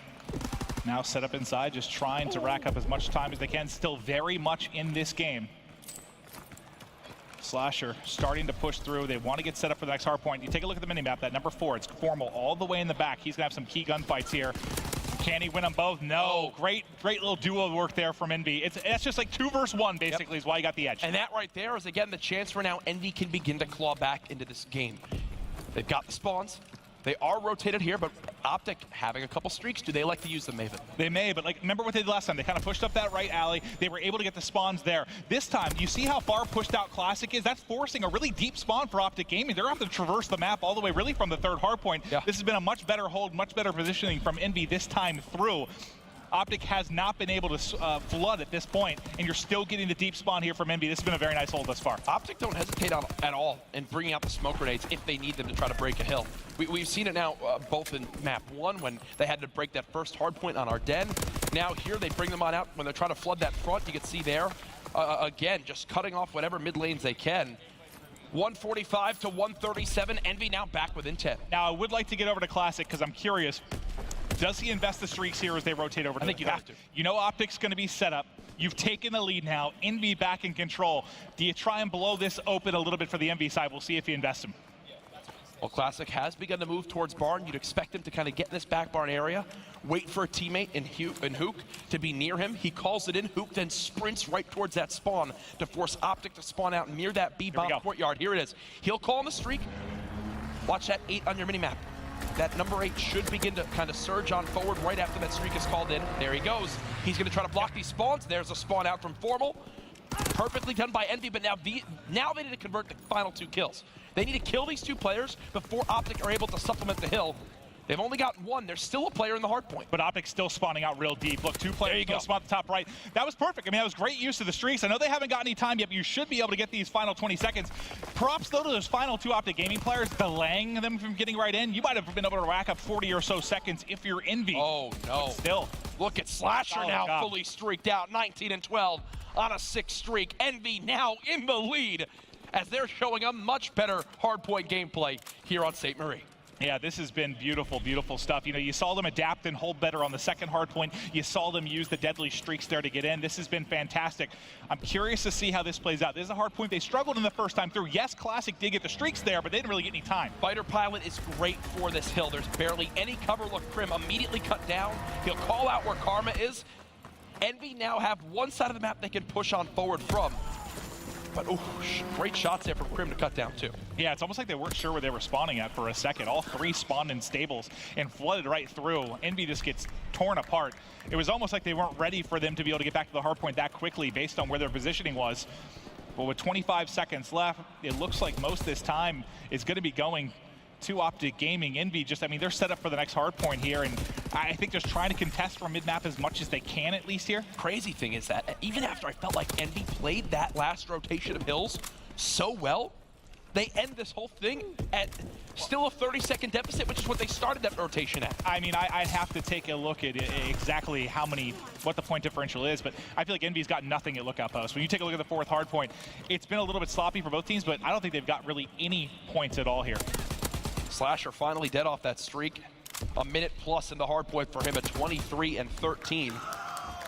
S2: now set up inside, just trying to rack up as much time as they can. Still very much in this game. Slasher starting to push through. They want to get set up for the next hard point. You take a look at the minimap, that number 4, it's Formal all the way in the back. He's going to have some key gunfights here. Can he win them both? No. Great little duo work there from EnVy. It's just like 2 versus 1, basically, is why he got the edge.
S3: And that right there is, again, the chance for now EnVy can begin to claw back into this game. They've got the spawns. They are rotated here, but Optic having a couple streaks. Do they like to use the Maven?
S2: They may, but like, remember what they did last time? They kind of pushed up that right alley. They were able to get the spawns there. This time, you see how far pushed out Classic is? That's forcing a really deep spawn for Optic Gaming. They're going to have to traverse the map all the way really from the 3rd hard point.
S3: Yeah.
S2: This has been a much better hold, much better positioning from EnVy this time through. Optic has not been able to flood at this point, and you're still getting the deep spawn here from EnVy. This has been a very nice hold thus far.
S3: Optic don't hesitate at all in bringing out the smoke grenades if they need them to try to break a hill. We've seen it now both in map 1 when they had to break that first hard point on our den. Now here they bring them on out when they're trying to flood that front. You can see there, again, just cutting off whatever mid lanes they can. 145 to 137, EnVy now back within 10.
S2: Now I would like to get over to Classic because I'm curious. Does he invest the streaks here as they rotate over to
S3: I think you have to.
S2: You know Optic's going to be set up. You've taken the lead now. EnVy back in control. Do you try and blow this open a little bit for the EnVy side? We'll see if he invests him.
S3: Well, Classic has begun to move towards barn. You'd expect him to kind of get in this back barn area, wait for a teammate in Hook to be near him. He calls it in. Hook then sprints right towards that spawn to force Optic to spawn out near that B-bomb courtyard. Here it is. He'll call on the streak. Watch that 8 on your minimap. That number 8 should begin to kind of surge on forward right after that streak is called in. There he goes. He's going to try to block these spawns. There's a spawn out from Formal. Perfectly done by EnVy, but now they need to convert the final 2 kills. They need to kill these 2 players before Optic are able to supplement the hill. They've only got 1. There's still a player in the hard point.
S2: But Optic's still spawning out real deep. Look, 2 players go spawn at the top right. That was perfect. I mean, that was great use of the streaks. I know they haven't got any time yet, but you should be able to get these final 20 seconds. Props, though, to those final 2 Optic Gaming players, delaying them from getting right in. You might have been able to rack up 40 or so seconds if you're EnVy.
S3: Oh, no.
S2: But still.
S3: Look at Slasher now fully streaked out. 19 and 12 on a 6 streak. EnVy now in the lead as they're showing a much better hardpoint gameplay here on St. Marie.
S2: Yeah, this has been beautiful, beautiful stuff. You know, you saw them adapt and hold better on the 2nd hard point. You saw them use the deadly streaks there to get in. This has been fantastic. I'm curious to see how this plays out. This is a hard point. They struggled in the first time through. Yes, Classic did get the streaks there, but they didn't really get any time.
S3: Fighter Pilot is great for this hill. There's barely any cover. Look, Krim immediately cut down. He'll call out where Karma is. EnVy now have one side of the map they can push on forward from. But great shots there from Krim to cut down too.
S2: Yeah, it's almost like they weren't sure where they were spawning at for a second. All 3 spawned in stables and flooded right through. EnVy just gets torn apart. It was almost like they weren't ready for them to be able to get back to the hard point that quickly based on where their positioning was. But with 25 seconds left, it looks like most of this time is going to be going to Optic Gaming. EnVy just, I mean, they're set up for the next hard point here, and I think just trying to contest from mid-map as much as they can at least here.
S3: Crazy thing is that even after I felt like EnVy played that last rotation of hills so well, they end this whole thing at still a 30-second deficit, which is what they started that rotation at.
S2: I mean, I'd have to take a look at exactly what the point differential is, but I feel like EnVy's got nothing at lookout post. When you take a look at the 4th hard point, it's been a little bit sloppy for both teams, but I don't think they've got really any points at all here.
S3: Slasher finally dead off that streak. A minute plus in the hard point for him at 23 and 13.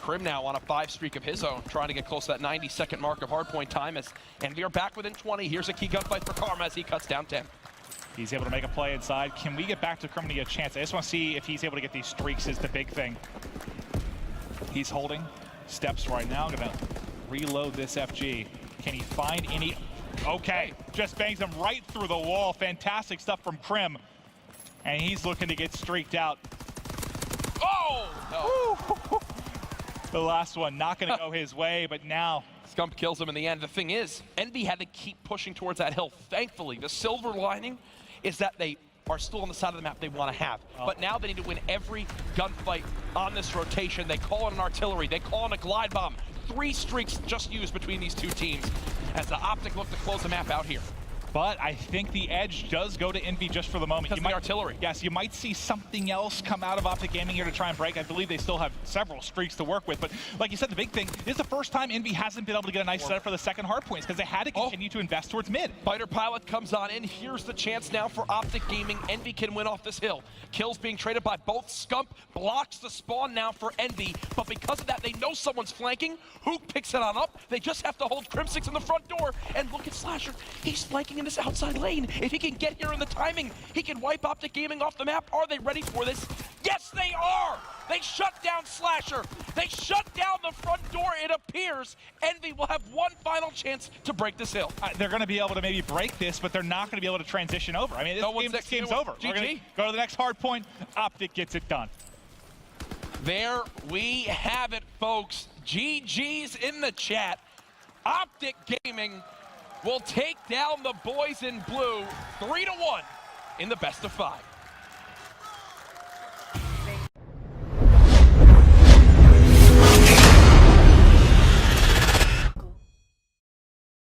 S3: Krim now on a 5 streak of his own, trying to get close to that 90-second mark of hardpoint time as EnVy are back within 20. Here's a key gunfight for Karma as he cuts down 10.
S2: He's able to make a play inside. Can we get back to Krim to get a chance? I just want to see if he's able to get these streaks is the big thing. He's holding steps right now. Gonna reload this FG. Can he find any? Okay, just bangs him right through the wall. Fantastic stuff from Krim. And he's looking to get streaked out.
S3: Oh, no.
S2: The last one not going to go his way, but now
S3: Scump kills him in the end. The thing is, EnVy had to keep pushing towards that hill. Thankfully, the silver lining is that they are still on the side of the map they want to have. But now they need to win every gunfight on this rotation. They call in an artillery. They call in a glide bomb. 3 streaks just used between these 2 teams as the Optic look to close the map out here.
S2: But I think the edge does go to EnVy just for the moment.
S3: Because of the artillery.
S2: Yes, you might see something else come out of Optic Gaming here to try and break. I believe they still have several streaks to work with. But like you said, the big thing, this is the first time EnVy hasn't been able to get a nice setup for the 2nd hard points because they had to continue to invest towards mid.
S3: Fighter Pilot comes on in. Here's the chance now for Optic Gaming. EnVy can win off this hill. Kills being traded by both. Scump blocks the spawn now for EnVy. But because of that, they know someone's flanking. Hook picks it on up. They just have to hold Crimsix in the front door. And look at Slasher. He's flanking in this outside lane. If he can get here in the timing, he can wipe Optic Gaming off the map. Are they ready for this? Yes, they are! They shut down Slasher. They shut down the front door, it appears. Envy will have one final chance to break this hill.
S2: They're going to be able to maybe break this, but they're not going to be able to transition over. I mean, this game's over. We're going to go to the next hard point. Optic gets it done.
S3: There we have it, folks. GG's in the chat. Optic Gaming will take down the boys in blue 3-1 in the best of 5.